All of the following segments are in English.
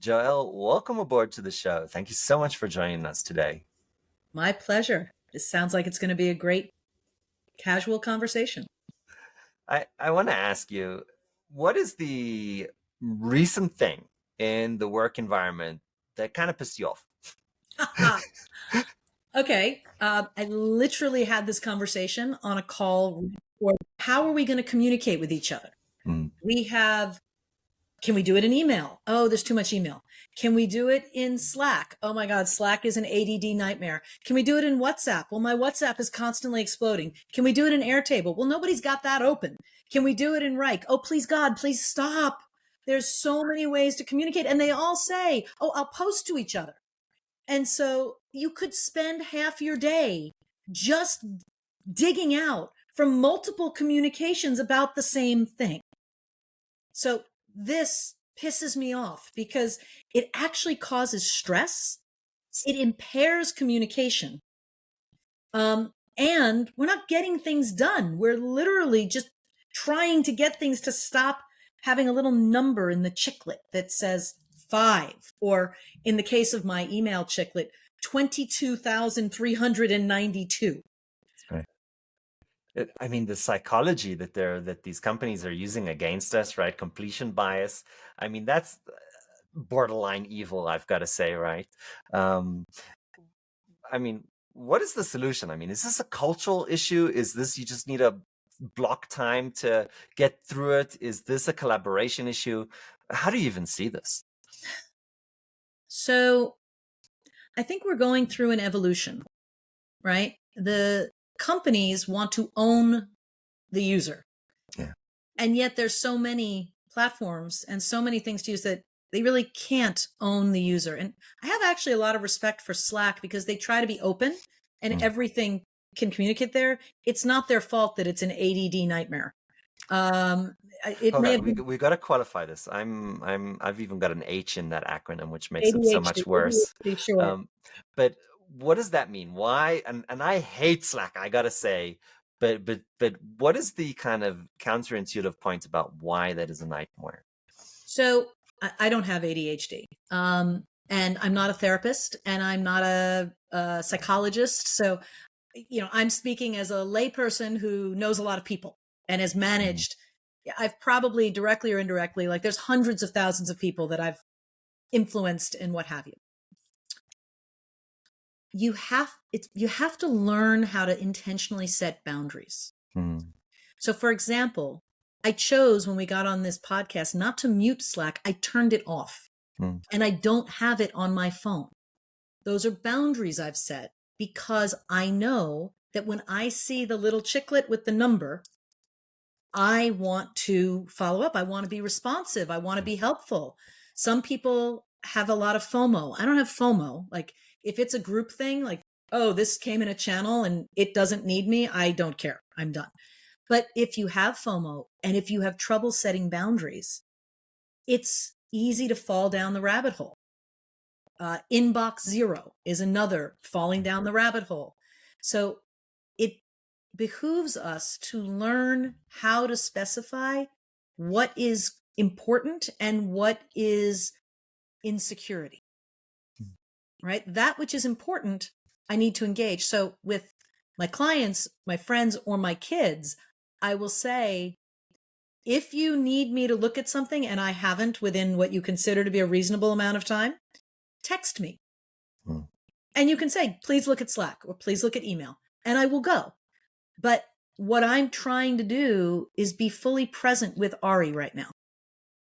Joelle, welcome aboard to the show. Thank you so much for joining us today. My pleasure. This sounds like it's going to be a great casual conversation. I want to ask you, what is the recent thing in the work environment that kind of pissed you off? Okay. I literally had this conversation on a call. For how are we going to communicate with each other? Mm, We have, can we do it in email? Oh, there's too much email. Can we do it in Slack? Oh my God, Slack is an ADD nightmare. Can we do it in WhatsApp? Well, my WhatsApp is constantly exploding. Can we do it in Airtable? Well, nobody's got that open. Can we do it in Rike? Oh, please God, please stop. There's so many ways to communicate. And they all say, oh, I'll post to each other. And so you could spend half your day just digging out from multiple communications about the same thing. So this pisses me off because it actually causes stress. It impairs communication. And we're not getting things done. We're literally just trying to get things to stop having a little number in the chiclet that says 5, or in the case of my email chiclet, 22,392. right. I mean, the psychology that these companies are using against us, right? Completion bias. I mean, that's borderline evil, I've got to say, right? Um, I mean, what is the solution? I mean, is this a cultural issue? Is this you just need a block time to get through it? Is this a collaboration issue? How do you even see this? So I think we're going through an evolution, right? The companies want to own the user. Yeah. And yet there's so many platforms and so many things to use that they really can't own the user. And I have actually a lot of respect for Slack because they try to be open and Mm. everything can communicate there. It's not their fault that it's an ADD nightmare. Um, it Hold may on, have we been we got to qualify this. I've even got an H in that acronym, which makes it so ADHD, much worse. sure. Um, but what does that mean? Why? And I hate Slack, I gotta say. But what is the kind of counterintuitive point about why that is a nightmare? So I don't have ADHD. And I'm not a therapist and I'm not a psychologist. So, I'm speaking as a layperson who knows a lot of people and has Mm. managed. I've probably directly or indirectly, like there's hundreds of thousands of people that I've influenced and what have you. You have to learn how to intentionally set boundaries. Mm. So for example, I chose when we got on this podcast not to mute Slack. I turned it off Mm. and I don't have it on my phone. Those are boundaries I've set because I know that when I see the little chiclet with the number, I want to follow up. I want to be responsive. I want to be helpful. Some people have a lot of FOMO. I don't have FOMO. Like if it's a group thing, like, oh, this came in a channel and it doesn't need me, I don't care. I'm done. But if you have FOMO and if you have trouble setting boundaries, it's easy to fall down the rabbit hole. Inbox zero is another falling down the rabbit hole. So it behooves us to learn how to specify what is important and what is insecurity, right? That which is important, I need to engage. So with my clients, my friends, or my kids, I will say, if you need me to look at something and I haven't within what you consider to be a reasonable amount of time, text me. Mm. And you can say, please look at Slack or please look at email, and I will go. But what I'm trying to do is be fully present with Ari right now.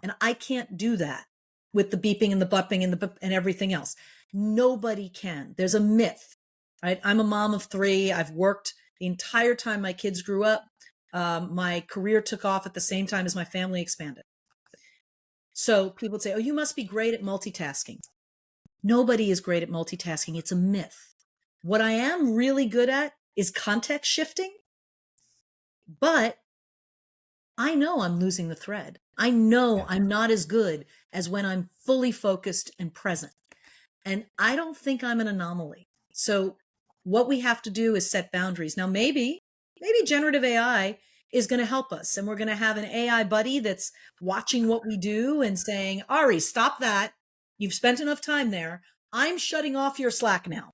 And I can't do that with the beeping and the bupping and everything else. Nobody can. There's a myth, right? I'm a mom of 3. I've worked the entire time my kids grew up. My career took off at the same time as my family expanded. So people would say, oh, you must be great at multitasking. Nobody is great at multitasking. It's a myth. What I am really good at is context shifting, but I know I'm losing the thread. I know Yeah. I'm not as good as when I'm fully focused and present. And I don't think I'm an anomaly. So what we have to do is set boundaries. Now, maybe generative AI is going to help us and we're going to have an AI buddy that's watching what we do and saying, Ari, stop that. You've spent enough time there. I'm shutting off your Slack now,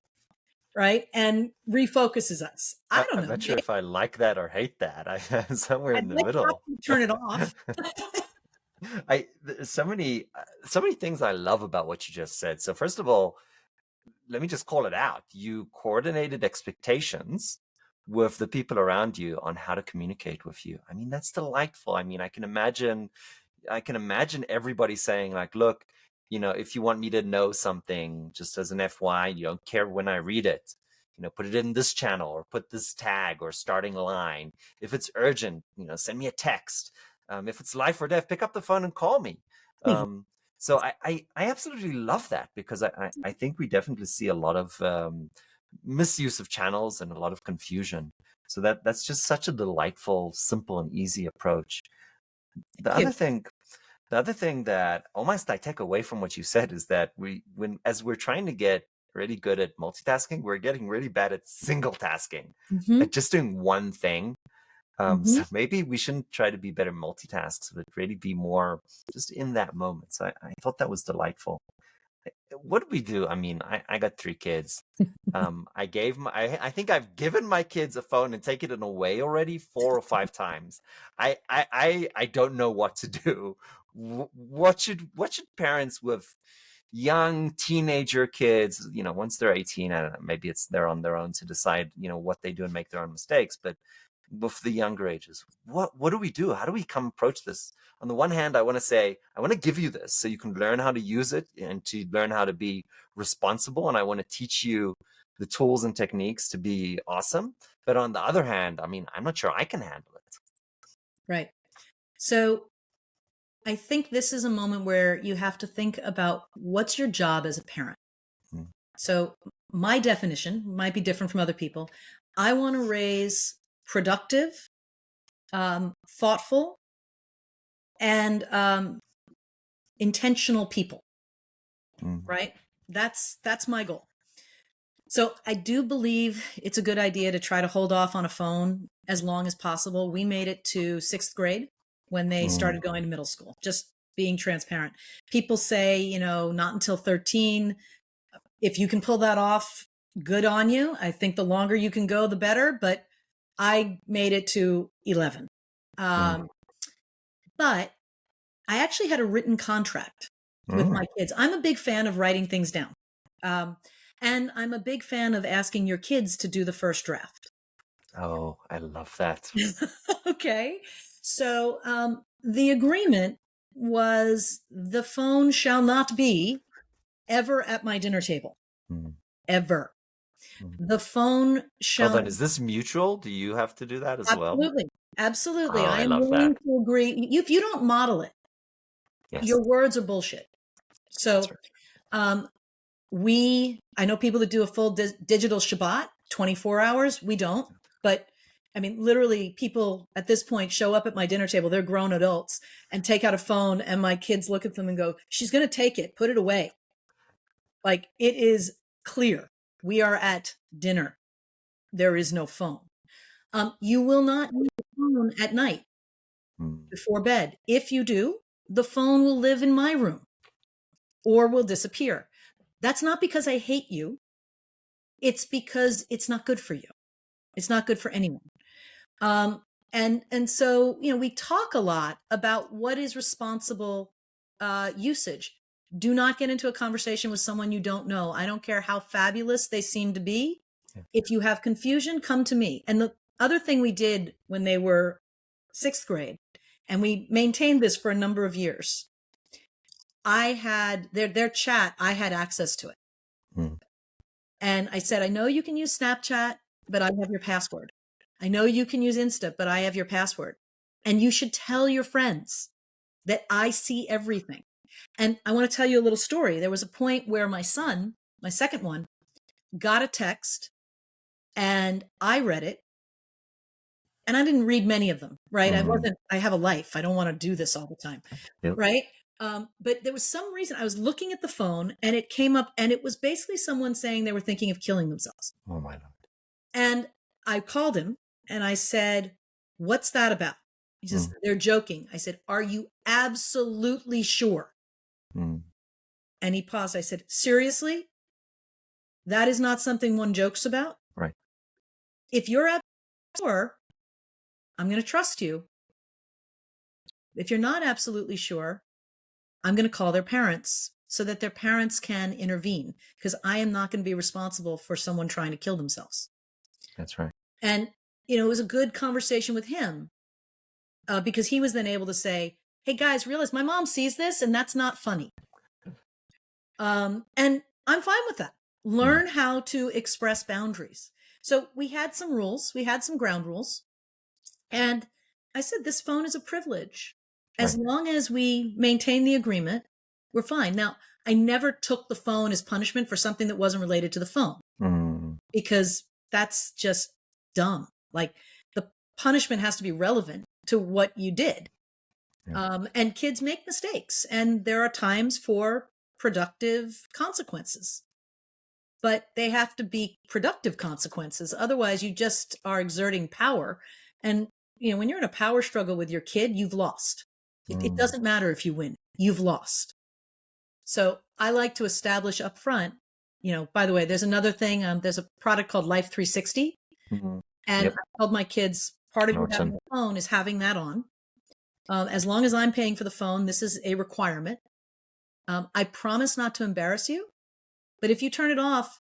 right? And refocuses us. I don't I'm know. not sure if I like that or hate that. I'm somewhere I'd in the like to have middle. you turn it off. So many things I love about what you just said. So first of all, let me just call it out. You coordinated expectations with the people around you on how to communicate with you. I mean, that's delightful. I mean, I can imagine everybody saying like, look, if you want me to know something, just as an FY, you don't care when I read it, put it in this channel or put this tag or starting line. If it's urgent, send me a text. If it's life or death, pick up the phone and call me. So I absolutely love that, because I think we definitely see a lot of misuse of channels and a lot of confusion. So that's just such a delightful, simple, and easy approach. The Thank you. other thing, the other thing that almost I take away from what you said is that as we're trying to get really good at multitasking, we're getting really bad at single tasking, Mm-hmm. at just doing one thing. Mm-hmm. So maybe we shouldn't try to be better multitasks, but really be more just in that moment. So I thought that was delightful. What do we do? I mean, I got 3 kids. I think I've given my kids a phone and taken it away already 4 or 5 times. I don't know what to do. What should parents with young teenager kids, once they're 18, I don't know, maybe they're on their own to decide, what they do and make their own mistakes. But with the younger ages, what do we do? How do we come approach this? On the one hand, I want to say, I want to give you this so you can learn how to use it and to learn how to be responsible. And I want to teach you the tools and techniques to be awesome. But on the other hand, I mean, I'm not sure I can handle it. Right. So I think this is a moment where you have to think about what's your job as a parent. Mm, So my definition might be different from other people. I want to raise productive, thoughtful, and intentional people. mm, Right. That's my goal. So I do believe it's a good idea to try to hold off on a phone as long as possible. We made it to 6th grade when they mm, started going to middle school, just being transparent. People say, not until 13. If you can pull that off, good on you. I think the longer you can go, the better. But I made it to 11. mm, But I actually had a written contract with my mm. kids. I'm a big fan of writing things down. Um, and I'm a big fan of asking your kids to do the first draft. Oh, I love that. Okay. So the agreement was the phone shall not be ever at my dinner table, Mm, ever. mm. The phone Hold shall on, is this mutual? Do you have to do that as well? absolutely, absolutely. Oh, I I am love willing that. to agree. If you don't model it, Yes, your words are bullshit. that's So right. um, I know people that do a full digital Shabbat, 24 hours. We don't, but I mean, literally people at this point show up at my dinner table. They're grown adults and take out a phone, and my kids look at them and go, she's going to take it, put it away. Like, it is clear. We are at dinner. There is no phone. You will not use the phone at night Mm, before bed. If you do, the phone will live in my room or will disappear. That's not because I hate you. It's because it's not good for you. It's not good for anyone. And so, we talk a lot about what is responsible usage. Do not get into a conversation with someone you don't know. I don't care how fabulous they seem to be. yeah. If you have confusion, come to me. And the other thing we did when they were 6th grade, and we maintained this for a number of years, I had their chat, I had access to it. Mm, And I said, I know you can use Snapchat, but I have your password. I know you can use Insta, but I have your password. And you should tell your friends that I see everything. And I want to tell you a little story. There was a point where my son, my second one, got a text and I read it. And I didn't read many of them, right? mm. I have a life. I don't want to do this all the time, Yep. right? But there was some reason I was looking at the phone and it came up and it was basically someone saying they were thinking of killing themselves. Oh my Lord. And I called him and I said, what's that about? He says, Mm, they're joking. I said, are you absolutely sure? mm, And he paused. I said, seriously? That is not something one jokes about? Right. If you're absolutely sure, I'm going to trust you. If you're not absolutely sure, I'm going to call their parents so that their parents can intervene, because I am not going to be responsible for someone trying to kill themselves. That's right. And, it was a good conversation with him, because he was then able to say, hey guys, realize my mom sees this and that's not funny. And I'm fine with that. Mm, Learn how to express boundaries. So we had some rules, we had some ground rules. And I said, this phone is a privilege. As right. long as we maintain the agreement, we're fine. Now, I never took the phone as punishment for something that wasn't related to the phone, Mm, because that's just dumb. Like, the punishment has to be relevant to what you did. yeah. And kids make mistakes, and there are times for productive consequences, but they have to be productive consequences. Otherwise, you just are exerting power. And, when you're in a power struggle with your kid, you've lost. It Mm, doesn't matter if you win, you've lost. So I like to establish up front, by the way, there's another thing. There's a product called Life 360. mm, And yep. I told my kids, part of you having Awesome. a phone is having that on. As long as I'm paying for the phone, this is a requirement. I promise not to embarrass you, but if you turn it off,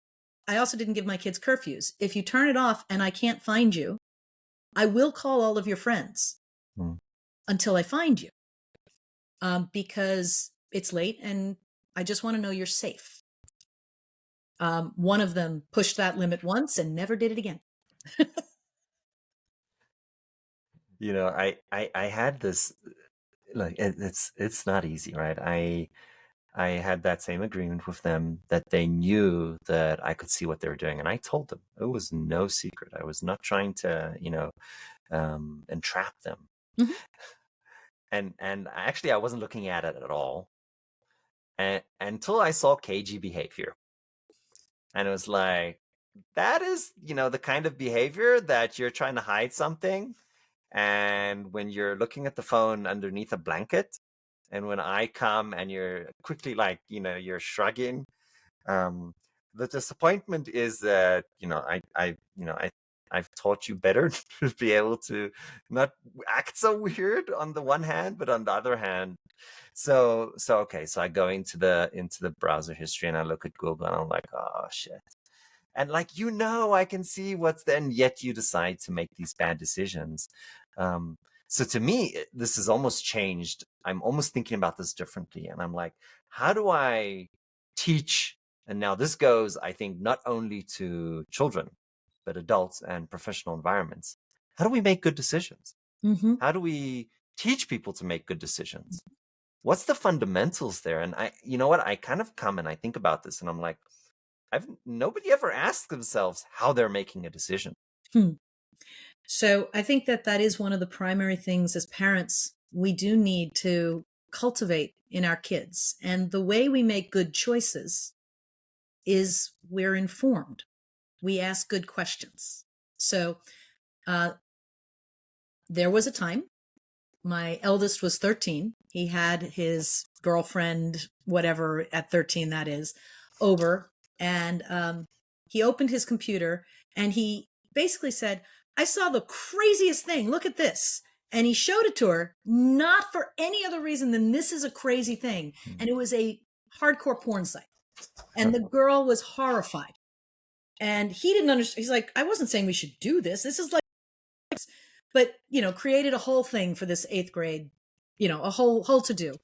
I also didn't give my kids curfews. If you turn it off and I can't find you, I will call all of your friends Mm. until I find you, because it's late and I just want to know you're safe. One of them pushed that limit once and never did it again. I had this, like, it's not easy, right? I had that same agreement with them that they knew that I could see what they were doing, and I told them it was no secret. I was not trying to, entrap them. Mhm. And actually, I wasn't looking at it at all, until I saw cagey behavior, and it was like, that is, the kind of behavior that you're trying to hide something. And when you're looking at the phone underneath a blanket, and when I come and you're quickly, like, you're shrugging, um, the disappointment is that, I've taught you better to be able to not act so weird on the one hand, but on the other hand, okay, so I go into the browser history and I look at Google and I'm like, oh shit. And, like, I can see what's there, and yet you decide to make these bad decisions. Um, so to me, this has almost changed. I'm almost thinking about this differently, and I'm like, how do I teach? And now this goes, I think, not only to children, but adults and professional environments. How do we make good decisions? Mhm. How do we teach people to make good decisions? What's the fundamentals there? And you know what? I kind of come and I think about this, and I'm like, I've nobody ever asked themselves how they're making a decision. Hmm. So I think that that is one of the primary things as parents we do need to cultivate in our kids. And the way we make good choices is we're informed. We ask good questions. So uh, there was a time, my eldest was 13. He had his girlfriend, whatever at 13 that is, over. And he opened his computer and he basically said, I saw the craziest thing. Look at this. And he showed it to her, not for any other reason than this is a crazy thing. Mm. And it was a hardcore porn site. And the girl was horrified. And he didn't understand. He's like, I wasn't saying we should do this. This is like, but, created a whole thing for this eighth grade, a whole to do.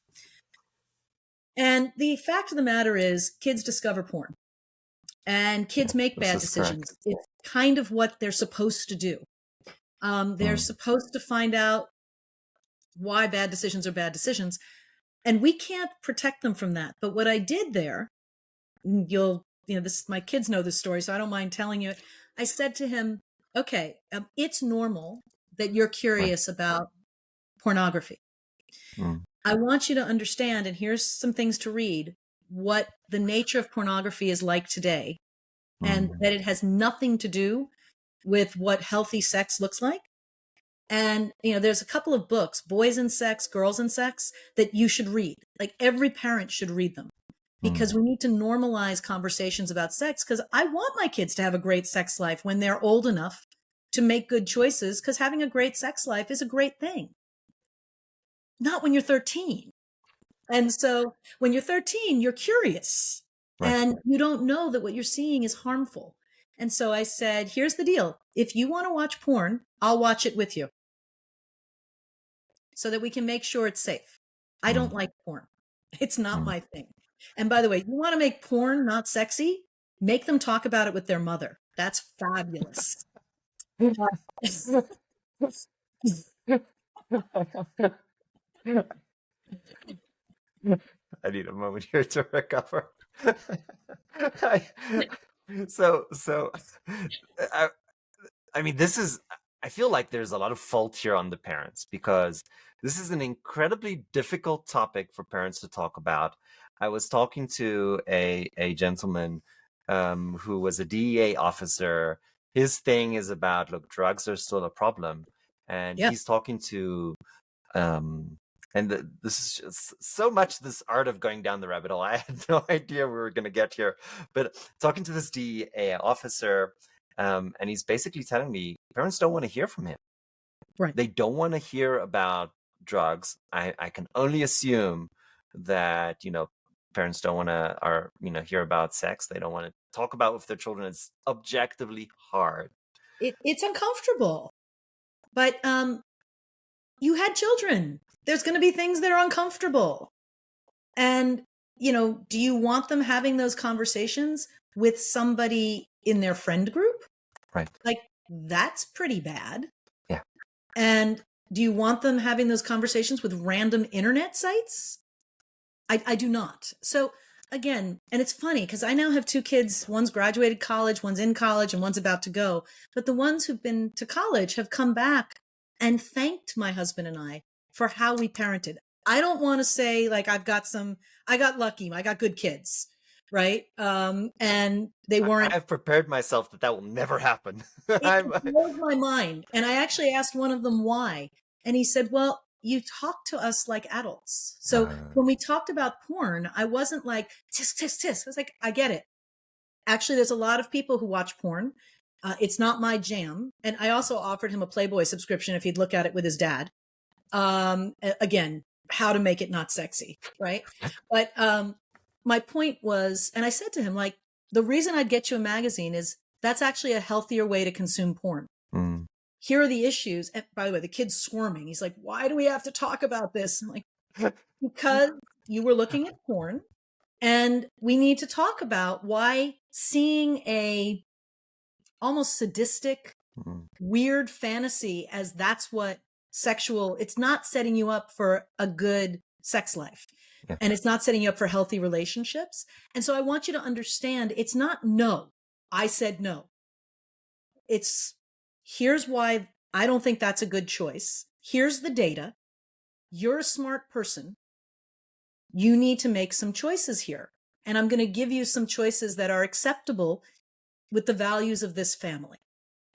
And the fact of the matter is, kids discover porn and kids make This bad is correct. decisions. It's kind of what they're supposed to do. They're Mm, supposed to find out why bad decisions are bad decisions. And we can't protect them from that. But what I did there, my kids know this story, so I don't mind telling you it. I said to him, okay, it's normal that you're right. curious about pornography. Mm, I want you to understand, and here's some things to read, what the nature of pornography is like today, and mm, that it has nothing to do with what healthy sex looks like. And, there's a couple of books, Boys and Sex, Girls and Sex, that you should read. Like, every parent should read them. Mm. because we need to normalize conversations about sex, because I want my kids to have a great sex life when they're old enough to make good choices, because having a great sex life is a great thing. Not when you're 13. And so when you're 13, you're curious Right. and you don't know that what you're seeing is harmful. And so I said, here's the deal. If you want to watch porn, I'll watch it with you so that we can make sure it's safe. I Mm. don't like porn. It's not Mm. my thing. And by the way, you want to make porn not sexy? Make them talk about it with their mother. That's fabulous. I need a moment here to recover. I, so I, I mean, this is, I feel like there's a lot of fault here on the parents because this is an incredibly difficult topic for parents to talk about. I was talking to a gentleman who was a DEA officer. His thing is about, look, drugs are still a problem. And Yeah, he's talking to um this is just so much this art of going down the rabbit hole. I had no idea we were going to get here, but talking to this DEA officer, and he's basically telling me parents don't want to hear from him. right. They don't want to hear about drugs. I can only assume that, parents don't want to, or, hear about sex. They don't want to talk about with their children. It's objectively hard. It's uncomfortable, but you had children. There's going to be things that are uncomfortable. And, do you want them having those conversations with somebody in their friend group? Right. Like, that's pretty bad. Yeah. And do you want them having those conversations with random internet sites? I do not. So again, and it's funny because I now have two kids. One's graduated college, one's in college, and one's about to go. But the ones who've been to college have come back and thanked my husband and I for how we parented. I don't want to say like I got lucky, I got good kids, right? And they I weren't. have prepared myself that will never happen. It I'm blows my mind. And I actually asked one of them why. And he said, well, you talk to us like adults. So uh, when we talked about porn, I wasn't like, tisk, tisk, tisk. I was like, I get it. Actually, there's a lot of people who watch porn. It's not my jam. And I also offered him a Playboy subscription if he'd look at it with his dad. Again, how to make it not sexy, right? But my point was, and I said to him, like, the reason I'd get you a magazine is that's actually a healthier way to consume porn. mm, Here are the issues. And by the way, the kid's squirming. He's like, why do we have to talk about this? I'm like, because you were looking at porn and we need to talk about why seeing a almost sadistic, mm, weird fantasy as that's what it's not setting you up for a good sex life. yeah. And it's not setting you up for healthy relationships. And so I want you to understand it's not no. I said no. It's here's why I don't think that's a good choice. Here's the data. You're a smart person. You need to make some choices here. And I'm going to give you some choices that are acceptable with the values of this family.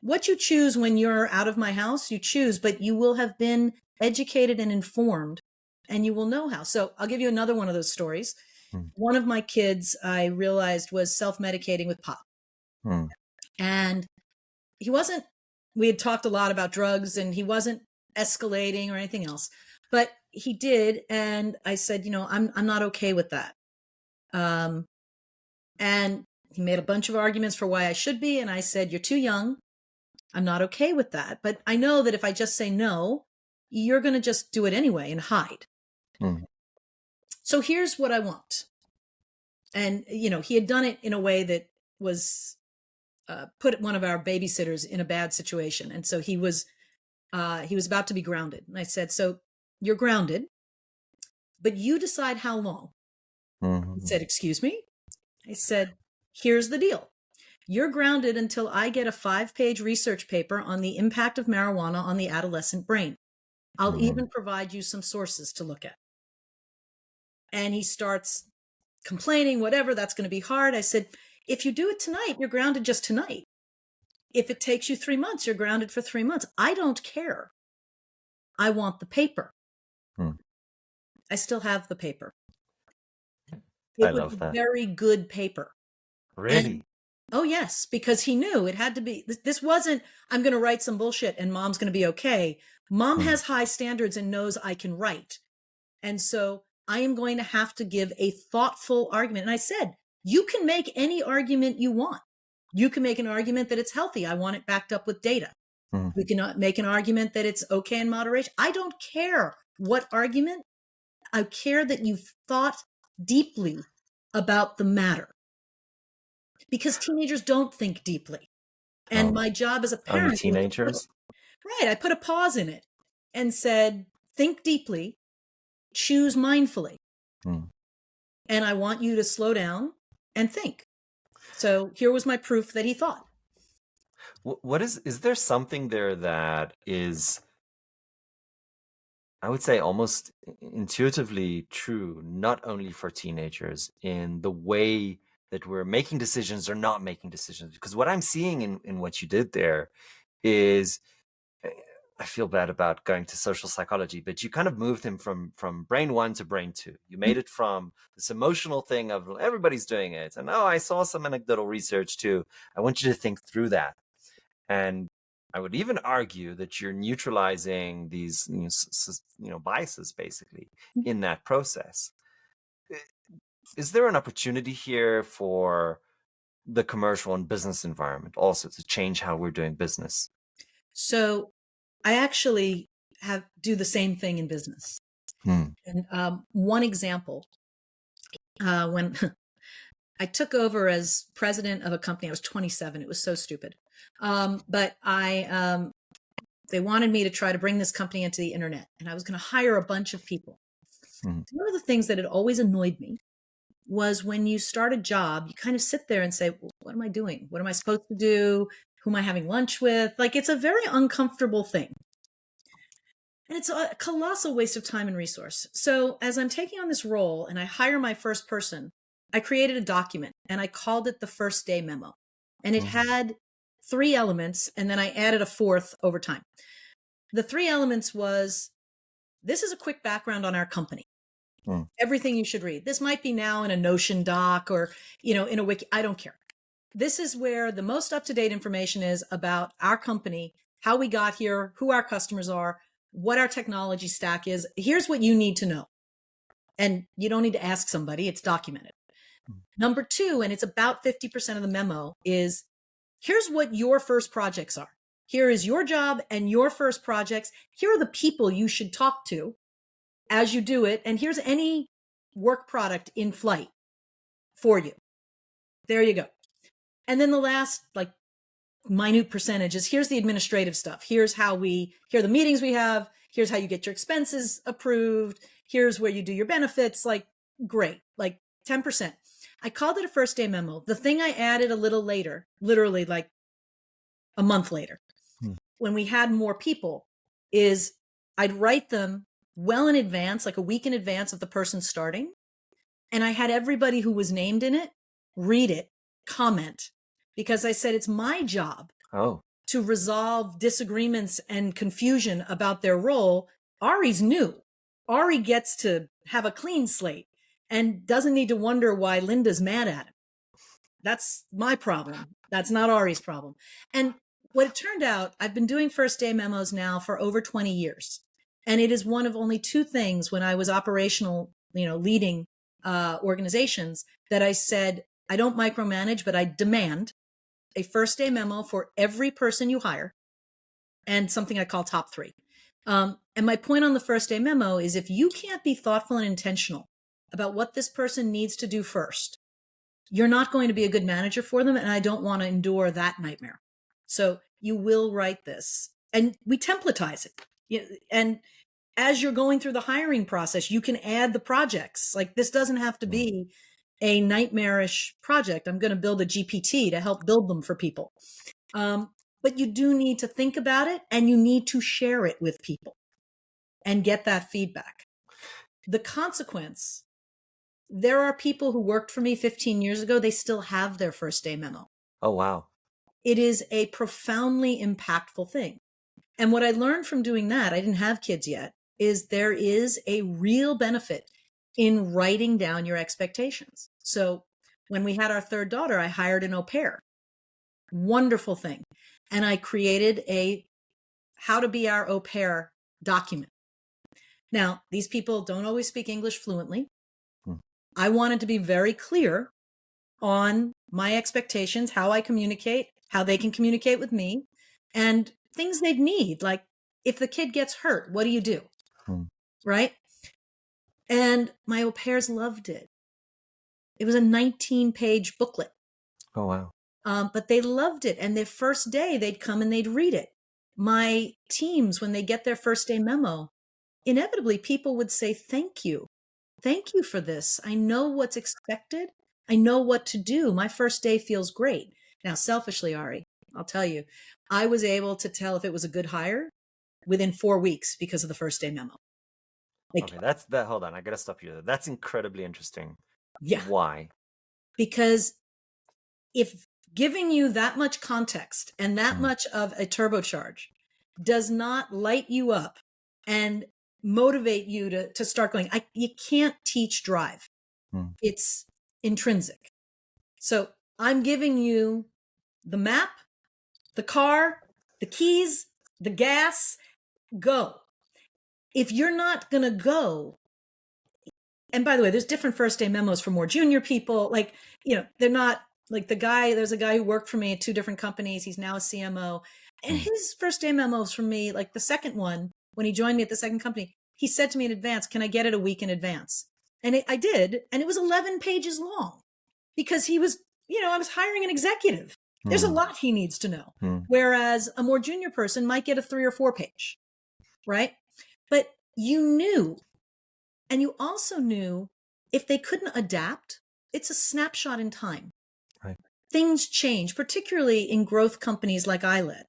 What you choose when you're out of my house, you choose, but you will have been educated and informed and you will know how. So I'll give you another one of those stories. Mm, One of my kids, I realized, was self-medicating with pot. mm, And he wasn't, we had talked a lot about drugs and he wasn't escalating or anything else, but he did. And I said, I'm not okay with that. Um, and he made a bunch of arguments for why I should be. And I said, you're too young. I'm not okay with that. But I know that if I just say no, you're going to just do it anyway and hide. mm, So here's what I want. And, he had done it in a way that was put one of our babysitters in a bad situation. And so he was about to be grounded. And I said, so you're grounded, but you decide how long. He mm, said, excuse me? I said, here's the deal. You're grounded until I get a 5-page research paper on the impact of marijuana on the adolescent brain. I'll mm, even provide you some sources to look at. And he starts complaining, whatever, that's going to be hard. I said, if you do it tonight, you're grounded just tonight. If it takes you 3 months, you're grounded for 3 months. I don't care. I want the paper. mm. I still have the paper. I It was love a that. very good paper. And Really? oh yes, because he knew it had to be, this wasn't, I'm going to write some bullshit and mom's going to be okay. Mom Hmm. has high standards and knows I can write. And so I am going to have to give a thoughtful argument. And I said, you can make any argument you want. You can make an argument that it's healthy. I want it backed up with data. Hmm. We can make an argument that it's okay in moderation. I don't care what argument. I care that you've thought deeply about the matter, because teenagers don't think deeply. And Oh, my job as a only parent was to teenagers? right, I put a pause in it and said, think deeply, choose mindfully. Hmm. And I want you to slow down and think. So here was my proof that he thought. What is there something there that is, I would say, almost intuitively true, not only for teenagers, in the way that we're making decisions or not making decisions? Because what I'm seeing in what you did there is, eh, I feel bad about going to social psychology, but you kind of moved him from brain one to brain two. You made it from this emotional thing of everybody's doing it, and oh, I saw some anecdotal research too. I want you to think through that. And I would even argue that you're neutralizing these biases basically in that process. Is there an opportunity here for the commercial and business environment also to change how we're doing business? So I actually have do the same thing in business. Hmm. And one example, when I took over as president of a company, I was 27. It was so stupid. But they wanted me to try to bring this company into the internet, and I was going to hire a bunch of people. Hmm. One of the things that had always annoyed me was when you start a job, you kind of sit there and say, well, what am I doing? What am I supposed to do? Who am I having lunch with? Like, it's a very uncomfortable thing. And it's a colossal waste of time and resource. So, as I'm taking on this role and I hire my first person, I created a document and I called it the first day memo. And it Hmm. had three elements, and then I added a fourth over time. The three elements was, this is a quick background on our company. Hmm. Everything you should read. This might be now in a Notion doc or, in a wiki. I don't care. This is where the most up-to-date information is about our company, how we got here, who our customers are, what our technology stack is. Here's what you need to know. And you don't need to ask somebody, it's documented. Number two, and it's about 50% of the memo, is here's what your first projects are. Here is your job and your first projects. Here are the people you should talk to as you do it. And here's any work product in flight for you. There you go. And then the last, like, minute percentages. Here's the administrative stuff. Here are the meetings we have. Here's how you get your expenses approved. Here's where you do your benefits. Like, great, like 10%. I called it a first day memo. The thing I added a little later, literally like a month later, Hmm. when we had more people, is I'd write them well in advance, like a week in advance of the person starting. And I had everybody who was named in it read it, comment, because I said it's my job Oh. to resolve disagreements and confusion about their role. Ari's new. Ari gets to have a clean slate and doesn't need to wonder why Linda's mad at him. That's my problem. That's not Ari's problem. And what it turned out, I've been doing first day memos now for over 20 years. And it is one of only two things when I was operational, leading organizations, that I said, I don't micromanage, but I demand a first day memo for every person you hire, and something I call top three. And my point on the first day memo is, if you can't be thoughtful and intentional about what this person needs to do first, you're not going to be a good manager for them. And I don't want to endure that nightmare. So you will write this, and we templatize it. And as you're going through the hiring process, you can add the projects. Like, this doesn't have to Hmm. be a nightmarish project. I'm going to build a GPT to help build them for people. But you do need to think about it, and you need to share it with people and get that feedback. The consequence, there are people who worked for me 15 years ago, they still have their first day memo. Oh, wow. It is a profoundly impactful thing. And what I learned from doing that, I didn't have kids yet, is there is a real benefit in writing down your expectations. So when we had our third daughter, I hired an au pair. Wonderful thing. And I created a how to be our au pair document. Now, these people don't always speak English fluently. Hmm. I wanted to be very clear on my expectations, how I communicate, how they can communicate with me, and things they'd need. Like if the kid gets hurt, what do you do? Hmm. Right? And my au pairs loved it. It was a 19-page booklet. Oh, wow. But they loved it. And their first day, they'd come and they'd read it. My teams, when they get their first day memo, inevitably people would say, thank you. Thank you for this. I know what's expected. I know what to do. My first day feels great. Now, selfishly, Ari, I'll tell you, I was able to tell if it was a good hire within 4 weeks because of the first day memo. Like, Okay, that's that. Hold on, I gotta stop you there. That's incredibly interesting. yeah, Why? because if giving you that much context and that Hmm. much of a turbocharge does not light you up and motivate you to start going, you can't teach drive. Hmm. It's intrinsic. So I'm giving you the map, the car, the keys, the gas, go. If you're not going to go, and by the way, there's different first day memos for more junior people. Like, they're not like there's a guy who worked for me at two different companies. He's now a CMO. And Hmm. his first day memos from me, like the second one, when he joined me at the second company, he said to me in advance, can I get it a week in advance? And I did. And it was 11 pages long because he was, I was hiring an executive. There's a Hmm. lot he needs to know. Hmm. Whereas a more junior person might get a 3 or 4 page, right? But you knew, and you also knew if they couldn't adapt, it's a snapshot in time. Right. Things change, particularly in growth companies like I led.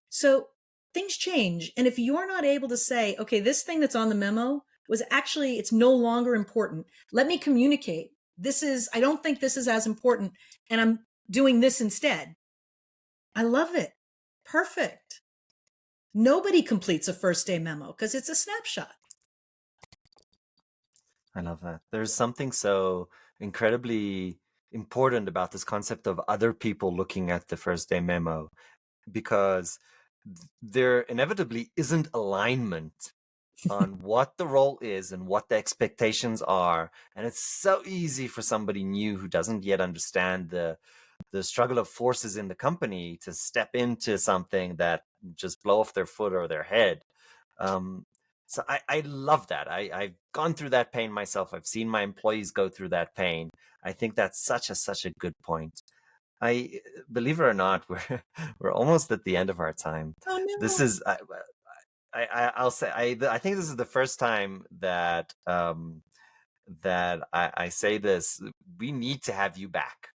So things change. And if you're not able to say, okay, this thing that's on the memo was actually, it's no longer important. Let me communicate. I don't think this is as important. And I'm doing this instead. I love it. Perfect. Nobody completes a first day memo because it's a snapshot. I love that. There's something so incredibly important about this concept of other people looking at the first day memo, because there inevitably isn't alignment on what the role is and what the expectations are. And it's so easy for somebody new who doesn't yet understand the struggle of forces in the company to step into something that just blow off their foot or their head. Um, so I love that. I've gone through that pain myself. I've seen my employees go through that pain. I think that's such a good point. I believe it or not, we're almost at the end of our time. Oh This no. is I'll say I think this is the first time that I say this. We need to have you back.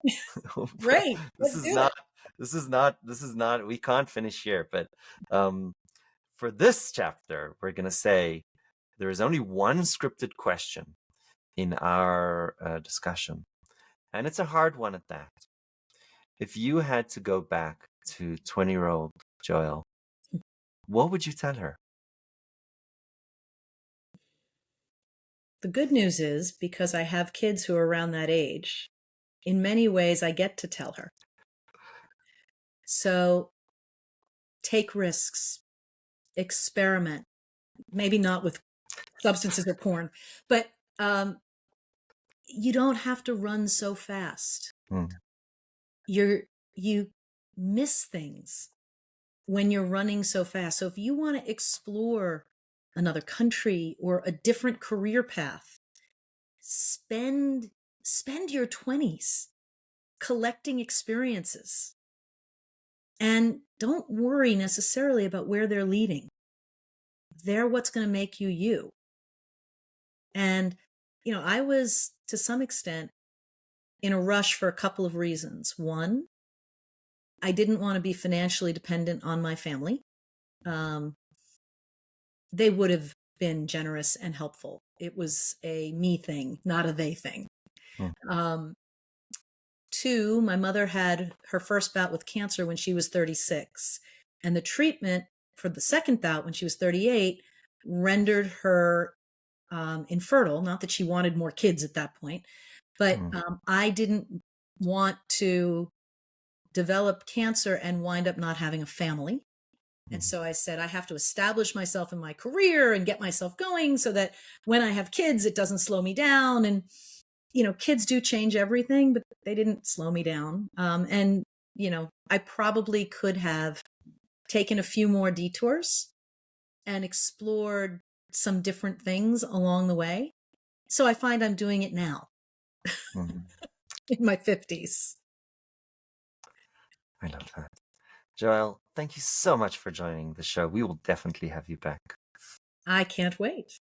Great. this Let's is do it. not this is not we can't finish here, but um for this chapter we're going to say there is only one scripted question in our discussion, and it's a hard one at that. If you had to go back to 20-year-old Joelle, what would you tell her? The good news is because I have kids who are around that age, in many ways I get to tell her. So take risks, experiment, maybe not with substances or porn, but you don't have to run so fast. Hmm. You miss things when you're running so fast. So if you want to explore another country or a different career path, spend your 20s collecting experiences. And don't worry necessarily about where they're leading. They're what's going to make you you. And I was to some extent in a rush for a couple of reasons. One, I didn't want to be financially dependent on my family. Um, they would have been generous and helpful. It was a me thing, not a they thing. Hmm. Um, Two, my mother had her first bout with cancer when she was 36, and the treatment for the second bout when she was 38 rendered her infertile. Not that she wanted more kids at that point, but Mm, I didn't want to develop cancer and wind up not having a family. And mm, so I said, I have to establish myself in my career and get myself going so that when I have kids, it doesn't slow me down. And, kids do change everything, but they didn't slow me down. And, I probably could have taken a few more detours and explored some different things along the way. So I find I'm doing it now mm. in my 50s. I love that. Joelle, thank you so much for joining the show. We will definitely have you back. I can't wait.